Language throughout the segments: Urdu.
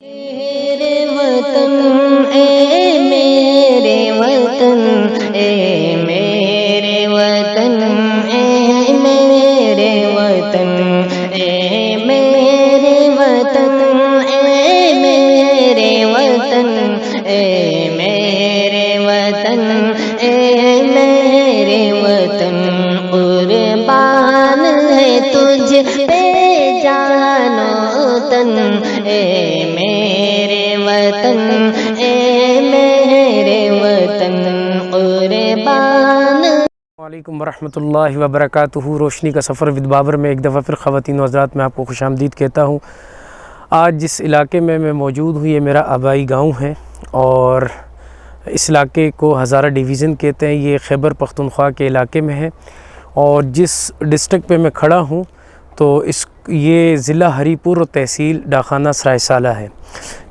میرے وطن اے میرے وطن اے میرے وطن اے میرے وطن اے میرے وطن اے میرے وطن اے میرے وطن اے میرے وطن قربان ہے تجھ پہ جان و تن اے میرے وطن اے میرے وطن قربان۔ السلام علیکم ورحمۃ اللہ وبرکاتہ۔ روشنی کا سفر ود بابر میں ایک دفعہ پھر خواتین و حضرات میں آپ کو خوش آمدید کہتا ہوں۔ آج جس علاقے میں موجود ہوں یہ میرا آبائی گاؤں ہے اور اس علاقے کو ھزارہ ڈویژن کہتے ہیں۔ یہ خیبر پختونخوا کے علاقے میں ہے اور جس ڈسٹرکٹ پہ میں کھڑا ہوں تو یہ ضلع ہری پور اور تحصیل ڈاکخانہ سرائے صالح ہے۔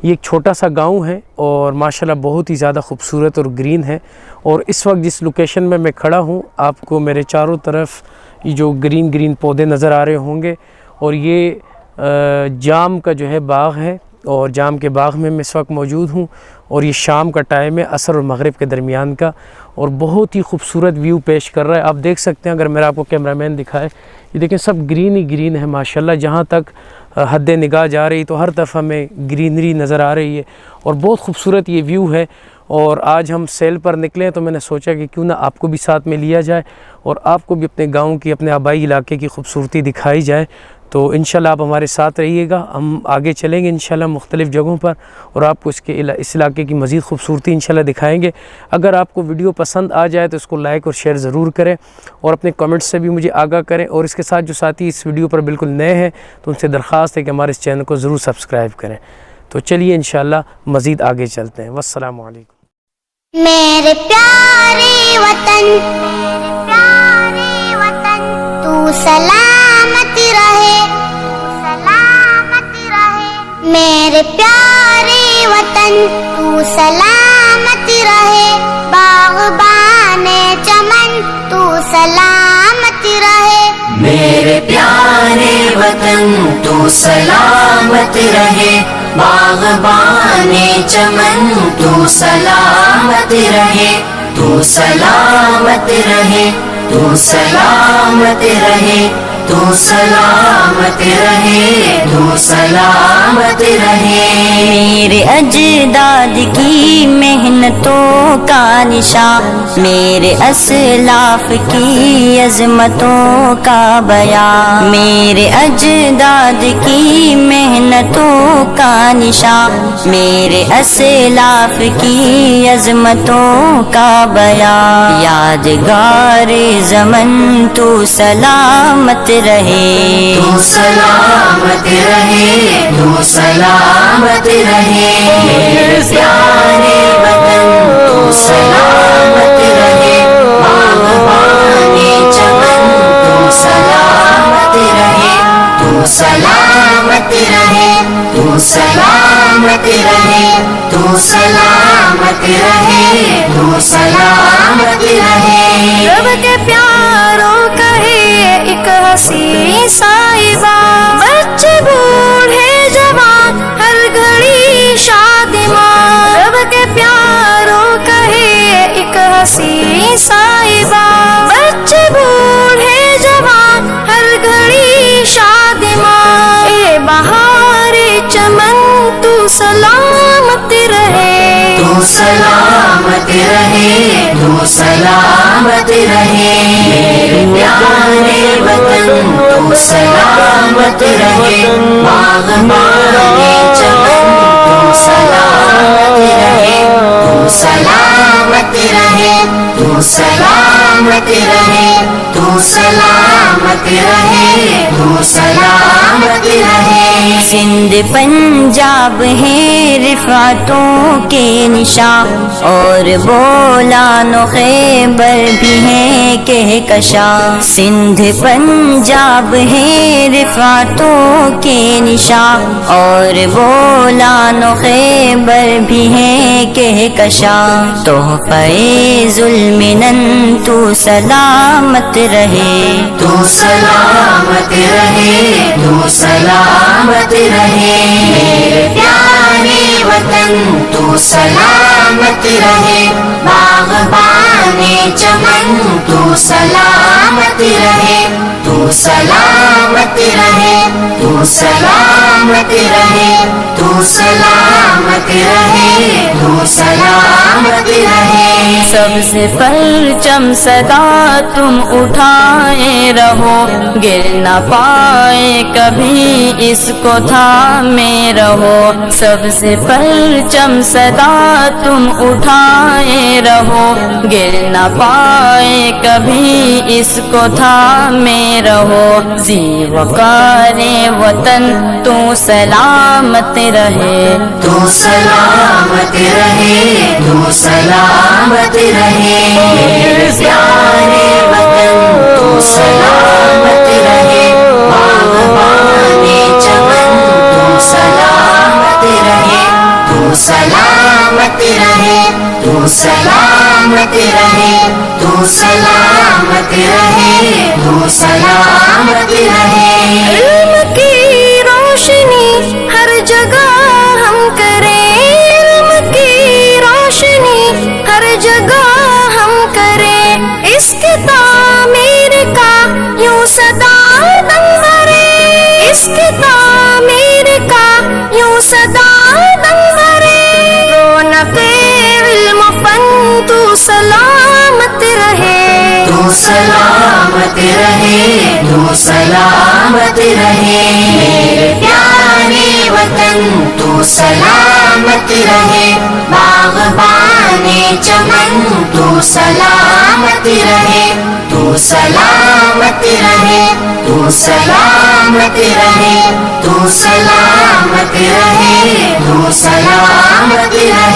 یہ ایک چھوٹا سا گاؤں ہے اور ماشاءاللہ بہت ہی زیادہ خوبصورت اور گرین ہے، اور اس وقت جس لوکیشن میں کھڑا ہوں آپ کو میرے چاروں طرف یہ جو گرین پودے نظر آ رہے ہوں گے، اور یہ جام کا جو ہے باغ ہے، اور جام کے باغ میں اس وقت موجود ہوں، اور یہ شام کا ٹائم ہے، عصر اور مغرب کے درمیان کا، اور بہت ہی خوبصورت ویو پیش کر رہا ہے۔ آپ دیکھ سکتے ہیں، اگر میرا آپ کو کیمرہ مین دکھائے، یہ دیکھیں سب گرین ہی گرین ہے ماشاءاللہ۔ جہاں تک حد نگاہ جا رہی تو ہر طرف ہمیں گرینری نظر آ رہی ہے اور بہت خوبصورت یہ ویو ہے۔ اور آج ہم سیل پر نکلے تو میں نے سوچا کہ کیوں نہ آپ کو بھی ساتھ میں لیا جائے اور آپ کو بھی اپنے گاؤں کی، اپنے آبائی علاقے کی خوبصورتی دکھائی جائے۔ تو انشاءاللہ آپ ہمارے ساتھ رہیے گا، ہم آگے چلیں گے انشاءاللہ مختلف جگہوں پر، اور آپ کو اس علاقے کی مزید خوبصورتی انشاءاللہ دکھائیں گے۔ اگر آپ کو ویڈیو پسند آ جائے تو اس کو لائک اور شیئر ضرور کریں، اور اپنے کمنٹس سے بھی مجھے آگاہ کریں، اور اس کے ساتھ جو ساتھی اس ویڈیو پر بالکل نئے ہیں تو ان سے درخواست ہے کہ ہمارے اس چینل کو ضرور سبسکرائب کریں۔ تو چلیے انشاءاللہ مزید آگے چلتے ہیں۔ والسلام علیکم۔ میرے پیارے وطن تو سلامت رہے، میرے پیارے وطن تو سلامت رہے، باغبان چمن تو سلامت رہے، میرے پیارے وطن تو سلامت رہے، باغبان چمن تو سلامت رہے، تو سلامت رہے، تو سلامت رہے، تو سلامت رہے، تو سلامت رہے۔ میرے اجداد کی محنتوں کا نشان، میرے اسلاف کی عظمتوں کا بیان، میرے اجداد کی محنتوں کا نشان، میرے اسلاف کی عظمتوں کا بیان، یادگار زمن تو سلامت رہے، تو سلامت رہے، تو سلامت رہے، میرے پیارے وطن تو سلامت رہے، باغبان چمن تو سلامت رہے، تو سلامت رہے، تو سلامت رہے، تو سلامت رہے، تو سلامت رہے۔ رب کے پیاروں کہے ایک حسین صاحبہ، بچے بوڑھے جوان ہر گھڑی شادمان، رب کے پیاروں کہے ایک حسین صاحبہ، بچے بوڑھے جوان ہر گھڑی شادمان، اے بہار چمن تو سلامت رہے، تو سلامت رہے، تو سلامت رہے، میرے پیارے وطن تو سلامت رہے، باغبان چمن تو سلامت رہے، تو سلامت رہے، تو سلامت رہے، تو سلامت رہے، تو سلامت رہے۔ سندھ پنجاب ہے رفعتوں کے نشان، اور بولان و خیبر بھی ہے کہکشاں، سندھ پنجاب ہے رفعتوں کے نشان، اور بولان و خیبر بھی ہے کہکشاں، تحفہ ذوالمنن تو سلامت رہے، تو سلامت رہے، تو سلامت رہے، میرے پیارے سلامت رہے باغبان چمن تو سلامت رہے تو سلامت رہے تو سلامت رہے تو سلامت رہے تو سلامت رہے سب سے پرچم صدا تم اٹھائے رہو گر نہ پائے کبھی اس کو تھامے رہو سب سے پرچم صدا تم اٹھائے رہو گر نہ پائے کبھی اس کو تھامے رہو ذی وقار وطن تو سلامت رہے تو سلامت رہے تو سلامت رہے میرے پیارے وطن تو سلامت رہے باغبان چمن تو سلامت رہے تو سلامت رہے تو سلامت رہے تو سلامت رہے تو سلامت رہے علم کی روشنی ہر جگہ ہم کریں علم کی روشنی ہر جگہ ہم کریں اس کی تعمیر کا یوں صدا دم بھرے اس کی تعمیر کا یوں صدا دم بھرے رونق علم فن تو سلامت رہے تو سلامت رہے تو سلامت رہے میرے پیارے وطن تو سلامت رہے باغبان چمن تو سلامت رہے تو سلامت رہے تو سلامت رہے تو سلامت رہے تو سلامت رہے